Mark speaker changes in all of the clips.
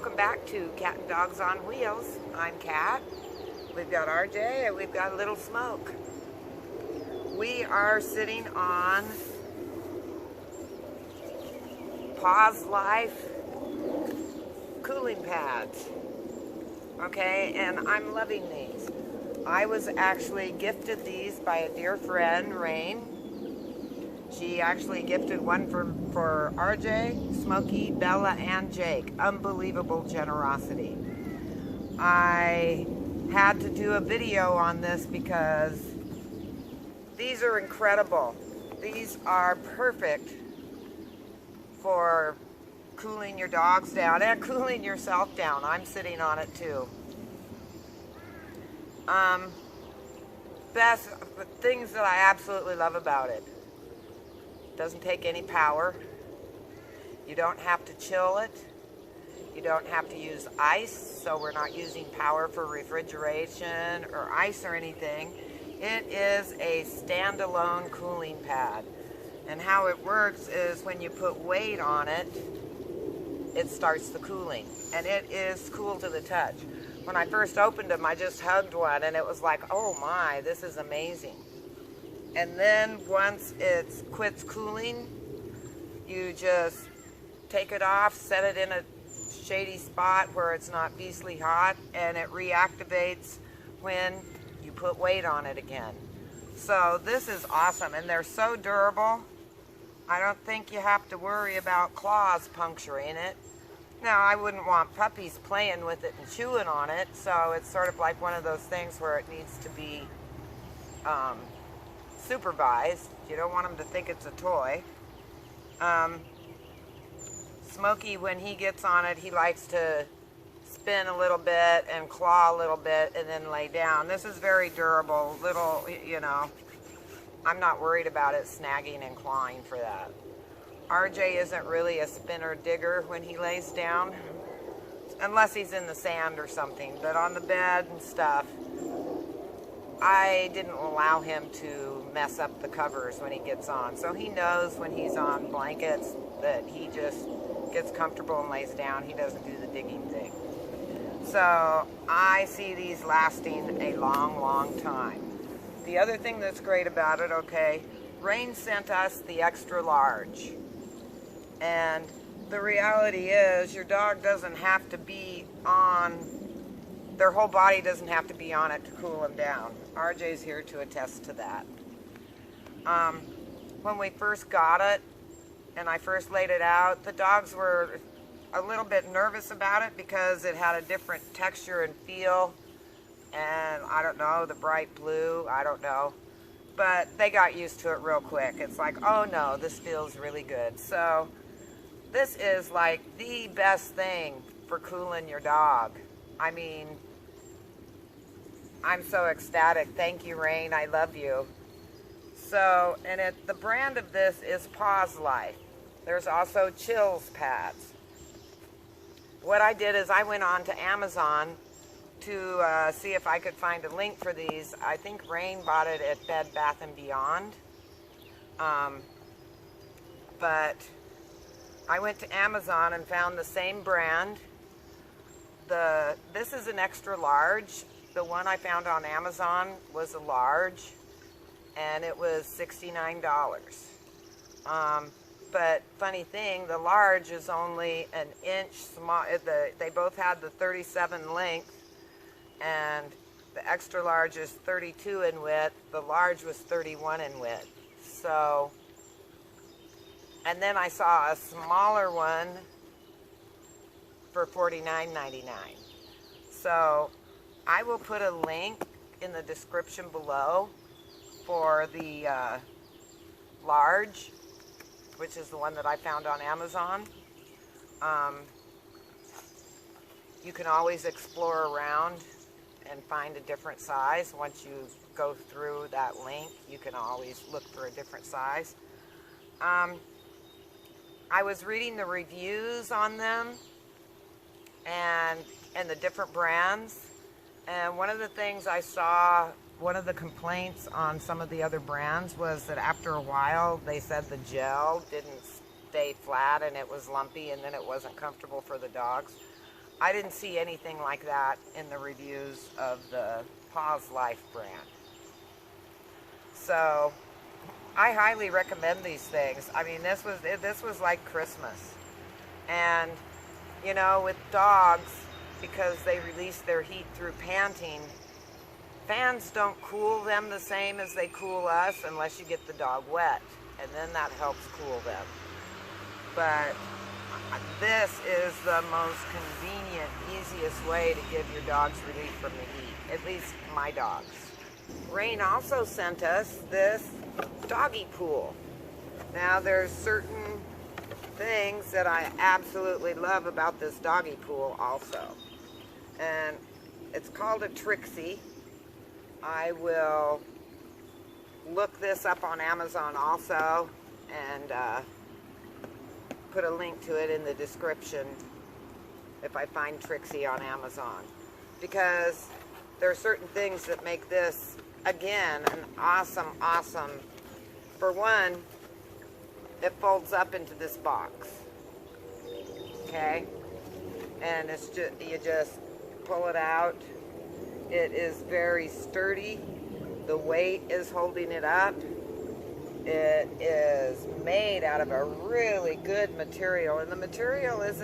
Speaker 1: welcome back to Cat and Dogs on Wheels. I'm Cat. We've got RJ and we've got a little Smoke. We are sitting on Paws Life cooling pads. Okay, and I'm loving these. I was actually gifted these by a dear friend, Rain. She actually gifted one for RJ, Smokey, Bella, and Jake. Unbelievable generosity. I had to do a video on this because these are incredible. These are perfect for cooling your dogs down and cooling yourself down. I'm sitting on it too. Best things that I absolutely love about it. Doesn't take any power. You don't have to chill it. You don't have to use ice, so we're not using power for refrigeration or ice or anything. It is a standalone cooling pad. And how it works is when you put weight on it, it starts the cooling. And it is cool to the touch. When I first opened them, I just hugged one and it was like, oh my, this is amazing. And then once it quits cooling, you just take it off, set it in a shady spot where it's not beastly hot, and it reactivates when you put weight on it again. So this is awesome, and they're so durable. I don't think you have to worry about claws puncturing it. Now, I wouldn't want puppies playing with it and chewing on it, so it's sort of like one of those things where it needs to be supervised. You don't want them to think it's a toy. Smokey, when he gets on it, he likes to spin a little bit and claw a little bit and then lay down. This is very durable, little, you know, I'm not worried about it snagging and clawing for that. RJ isn't really a spinner digger when he lays down, unless he's in the sand or something, but on the bed and stuff, I didn't allow him to mess up the covers when he gets on. So he knows when he's on blankets that he just gets comfortable and lays down. He doesn't do the digging thing. So I see these lasting a long, long time. The other thing that's great about it, okay, Rain sent us the extra large. And the reality is your dog doesn't have to be on, their whole body doesn't have to be on it to cool them down. RJ's here to attest to that. When we first got it and I first laid it out, the dogs were a little bit nervous about it because it had a different texture and feel, and I don't know, the bright blue, I don't know, but they got used to it real quick. It's like, oh no, this feels really good. So this is like the best thing for cooling your dog. I mean, I'm so ecstatic. Thank you, Rain. I love you. So, and the brand of this is Paws Life. There's also Chills pads. What I did is I went on to Amazon to see if I could find a link for these. I think Rain bought it at Bed Bath & Beyond. But I went to Amazon and found the same brand. This is an extra large. The one I found on Amazon was a large, and it was $69. But funny thing, the large is only an inch small. They both had the 37 length, and the extra large is 32 in width. The large was 31 in width. So, and then I saw a smaller one for $49.99. So I will put a link in the description below for the large, which is the one that I found on Amazon. You can always explore around and find a different size. Once you go through that link, you can always look for a different size. I was reading the reviews on them and the different brands. And one of the things I saw, one of the complaints on some of the other brands was that after a while, they said the gel didn't stay flat and it was lumpy and then it wasn't comfortable for the dogs. I didn't see anything like that in the reviews of the Paws Life brand. So I highly recommend these things. I mean, this was like Christmas. And you know, with dogs, because they release their heat through panting, fans don't cool them the same as they cool us unless you get the dog wet, and then that helps cool them. But this is the most convenient, easiest way to give your dogs relief from the heat, at least my dogs. Rain also sent us this doggy pool. Now there's certain things that I absolutely love about this doggy pool also. And it's called a Trixie. I will look this up on Amazon also and put a link to it in the description if I find Trixie on Amazon. Because there are certain things that make this, again, an awesome, for one, it folds up into this box, okay? And it's just, you just pull it out. It is very sturdy. The weight is holding it up. It is made out of a really good material, and the material is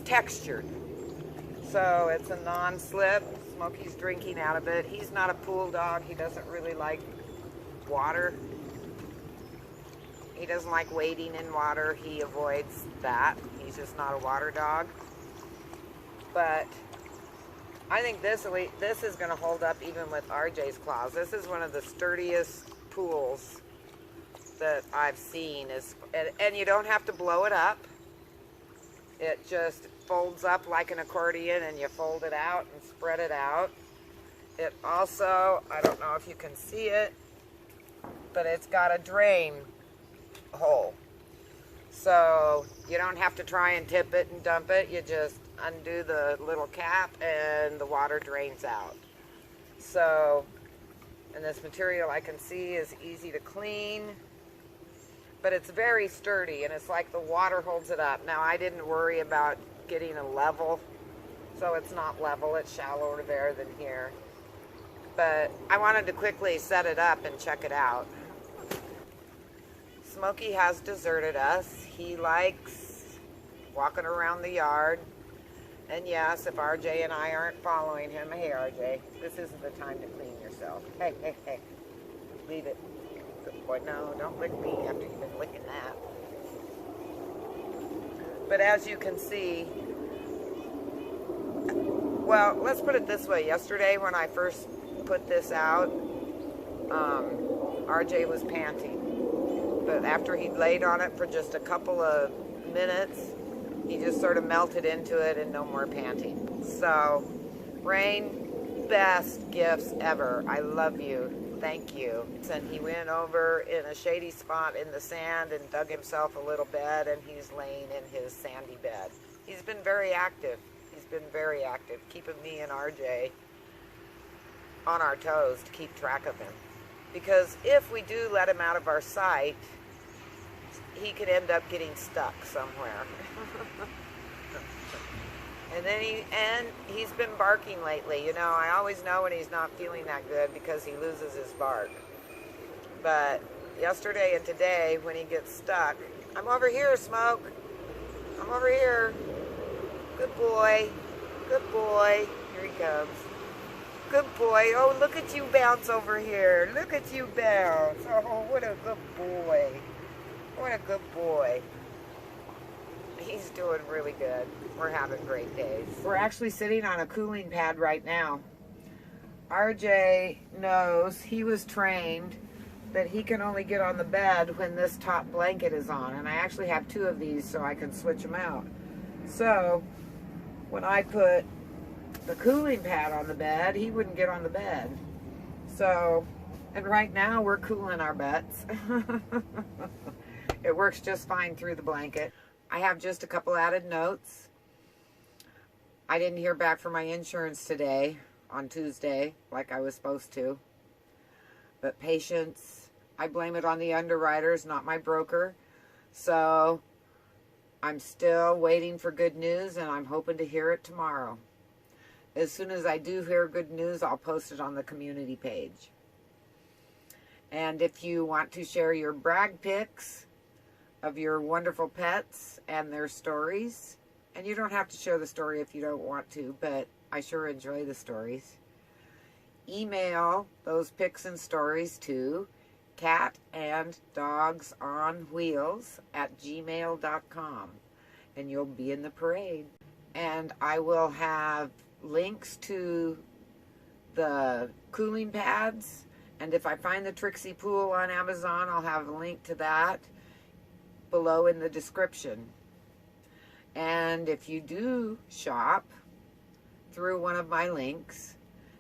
Speaker 1: textured. So it's a non-slip. Smokey's drinking out of it. He's not a pool dog. He doesn't really like water. He doesn't like wading in water. He avoids that. He's just not a water dog. But I think this is going to hold up even with RJ's claws. This is one of the sturdiest pools that I've seen. And you don't have to blow it up. It just folds up like an accordion, and you fold it out and spread it out. It also, I don't know if you can see it, but it's got a drain hole. So you don't have to try and tip it and dump it. You just undo the little cap and the water drains out. So, and this material I can see is easy to clean, but it's very sturdy, and it's like the water holds it up. Now, I didn't worry about getting a level, so it's not level. It's shallower there than here. But I wanted to quickly set it up and check it out. Smokey has deserted us. He likes walking around the yard. And yes, if RJ and I aren't following him, hey RJ, this isn't the time to clean yourself. Hey, hey, hey, leave it. Good boy. No, don't lick me after you've been licking that. But as you can see, well, let's put it this way. Yesterday when I first put this out, RJ was panting. But after he'd laid on it for just a couple of minutes, he just sort of melted into it and no more panting. So, Rain, best gifts ever. I love you. Thank you. And he went over in a shady spot in the sand and dug himself a little bed, and he's laying in his sandy bed. He's been very active. He's been very active, keeping me and RJ on our toes to keep track of him. Because if we do let him out of our sight, he could end up getting stuck somewhere. And then he's been barking lately. You know, I always know when he's not feeling that good because he loses his bark. But yesterday and today, when he gets stuck, I'm over here, Smoke. I'm over here. Good boy. Good boy. Here he comes. Good boy. Oh, look at you bounce over here. Look at you bounce. Oh, what a good boy. What a good boy. He's doing really good. We're having great days. We're actually sitting on a cooling pad right now. RJ knows, he was trained that he can only get on the bed when this top blanket is on. And I actually have two of these so I can switch them out. So when I put the cooling pad on the bed, he wouldn't get on the bed. So, and right now we're cooling our butts. It works just fine through the blanket. I have just a couple added notes. I didn't hear back from my insurance today on Tuesday like I was supposed to. But patience, I blame it on the underwriters, not my broker. So I'm still waiting for good news, and I'm hoping to hear it tomorrow. As soon as I do hear good news, I'll post it on the community page. And if you want to share your brag pics of your wonderful pets and their stories, and you don't have to share the story if you don't want to, but I sure enjoy the stories. Email those pics and stories to catanddogsonwheels@gmail.com, and you'll be in the parade. And I will have links to the cooling pads, and if I find the Trixie Pool on Amazon, I'll have a link to that below in the description. And if you do shop through one of my links,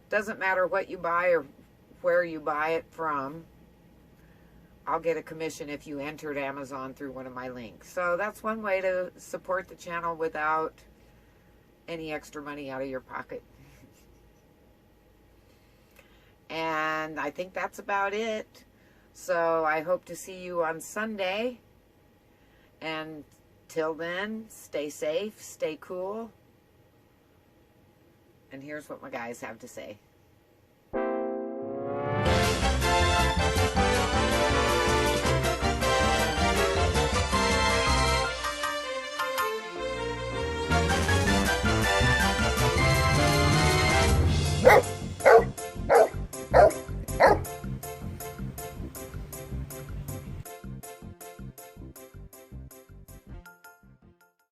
Speaker 1: doesn't matter what you buy or where you buy it from, I'll get a commission if you entered Amazon through one of my links. So that's one way to support the channel without any extra money out of your pocket. And I think that's about it. So I hope to see you on Sunday. And till then, stay safe, stay cool. And here's what my guys have to say. Woo!